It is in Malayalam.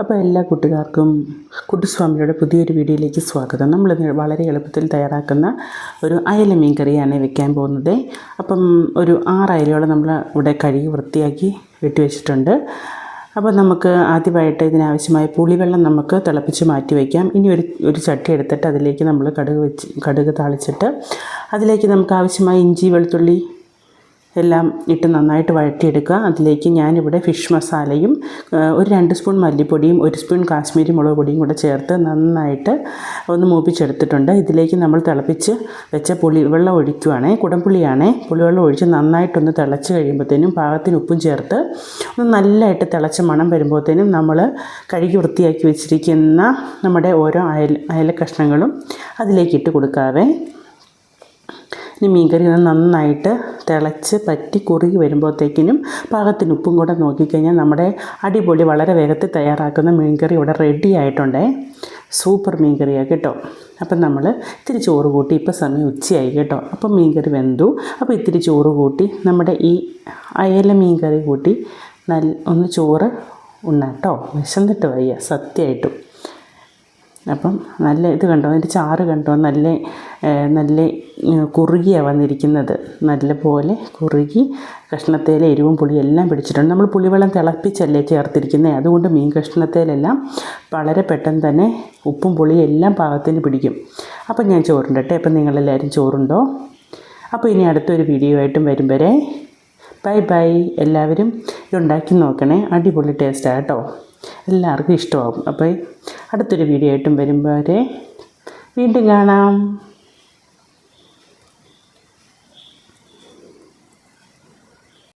അപ്പോൾ എല്ലാ കൂട്ടുകാർക്കും കുട്ടുസ്വാമിയുടെ പുതിയൊരു വീഡിയോയിലേക്ക് സ്വാഗതം. നമ്മൾ വളരെ എളുപ്പത്തിൽ തയ്യാറാക്കുന്ന ഒരു അയല മീൻ കറിയാണ് വെക്കാൻ പോകുന്നത്. അപ്പം ഒരു 6 അയലയോളം നമ്മൾ ഇവിടെ കഴുകി വൃത്തിയാക്കി വെട്ടിവെച്ചിട്ടുണ്ട്. അപ്പോൾ നമുക്ക് ആദ്യമായിട്ട് ഇതിനാവശ്യമായ പുളിവെള്ളം നമുക്ക് തിളപ്പിച്ച് മാറ്റി വയ്ക്കാം. ഇനി ഒരു ചട്ടി എടുത്തിട്ട് അതിലേക്ക് നമ്മൾ കടുക് താളിച്ചിട്ട് അതിലേക്ക് നമുക്ക് ആവശ്യമായ ഇഞ്ചി വെളുത്തുള്ളി എല്ലാം ഇട്ട് നന്നായിട്ട് വഴറ്റിയെടുക്കുക. അതിലേക്ക് ഞാനിവിടെ ഫിഷ് മസാലയും ഒരു 2 സ്പൂൺ മല്ലിപ്പൊടിയും 1 സ്പൂൺ കാശ്മീരി മുളക് പൊടിയും കൂടെ ചേർത്ത് നന്നായിട്ട് ഒന്ന് മൂപ്പിച്ചെടുത്തിട്ടുണ്ട്. ഇതിലേക്ക് നമ്മൾ തിളപ്പിച്ച് വെച്ച പുളിവെള്ളം ഒഴിക്കുകയാണ്. കുടംപുളിയാണ്. പുളിവെള്ളം ഒഴിച്ച് നന്നായിട്ടൊന്ന് തിളച്ച് കഴിയുമ്പോഴത്തേനും പാകത്തിന് ഉപ്പും ചേർത്ത് ഒന്ന് നല്ലതായിട്ട് തിളച്ച മണം വരുമ്പോഴത്തേനും നമ്മൾ കഴുകി വൃത്തിയാക്കി വെച്ചിരിക്കുന്ന നമ്മുടെ ഓരോ അയല കഷ്ണങ്ങളും അതിലേക്ക് ഇട്ട് കൊടുക്കാവേ. ഇനി മീൻകറി നന്നായിട്ട് തിളച്ച് പറ്റി കുറുകി വരുമ്പോഴത്തേക്കിനും പാകത്തിന് ഉപ്പും കൂടെ നോക്കിക്കഴിഞ്ഞാൽ നമ്മുടെ അടിപൊളി വളരെ വേഗത്തിൽ തയ്യാറാക്കുന്ന മീൻകറി ഇവിടെ റെഡി ആയിട്ടുണ്ടേ. സൂപ്പർ മീൻകറിയാണ് കേട്ടോ. അപ്പം നമ്മൾ ഇത്തിരി ചോറ് കൂട്ടി, ഇപ്പോൾ സമയം ഉച്ചയായി കേട്ടോ. അപ്പം മീൻകറി വെന്തു. അപ്പോൾ ഇത്തിരി ചോറ് കൂട്ടി നമ്മുടെ ഈ അയല മീൻകറി കൂട്ടി ഒന്ന് ചോറ് ഉണ്ണാട്ടോ. വിശന്നിട്ട് വയ്യ സത്യമായിട്ടും. അപ്പം നല്ല ഇത് കണ്ടോ, അതിൻ്റെ ചാറ് കണ്ടോ, നല്ല കുറുകിയാണ് വന്നിരിക്കുന്നത്. നല്ലപോലെ കുറുകി കഷ്ണത്തേലെ എരിവും പുളിയും എല്ലാം പിടിച്ചിട്ടുണ്ട്. നമ്മൾ പുളിവെള്ളം തിളപ്പിച്ചല്ലേ ചേർത്തിരിക്കുന്നത്, അതുകൊണ്ട് മീൻ കഷ്ണത്തേലെല്ലാം വളരെ പെട്ടെന്ന് തന്നെ ഉപ്പും പുളിയും എല്ലാം പാകത്തിന് പിടിക്കും. അപ്പം ഞാൻ ചോറുണ്ടട്ടെ. അപ്പം നിങ്ങളെല്ലാവരും ചോറുണ്ടോ? അപ്പോൾ ഇനി അടുത്തൊരു വീഡിയോ ആയിട്ടും വരും വരെ ബൈ ബൈ. എല്ലാവരും ഇതുണ്ടാക്കി നോക്കണേ. അടിപൊളി ടേസ്റ്റാണ് കേട്ടോ. എല്ലാവർക്കും ഇഷ്ടമാകും. അപ്പോൾ അടുത്തൊരു വീഡിയോ ആയിട്ടും വരുമ്പോൾ വീണ്ടും കാണാം.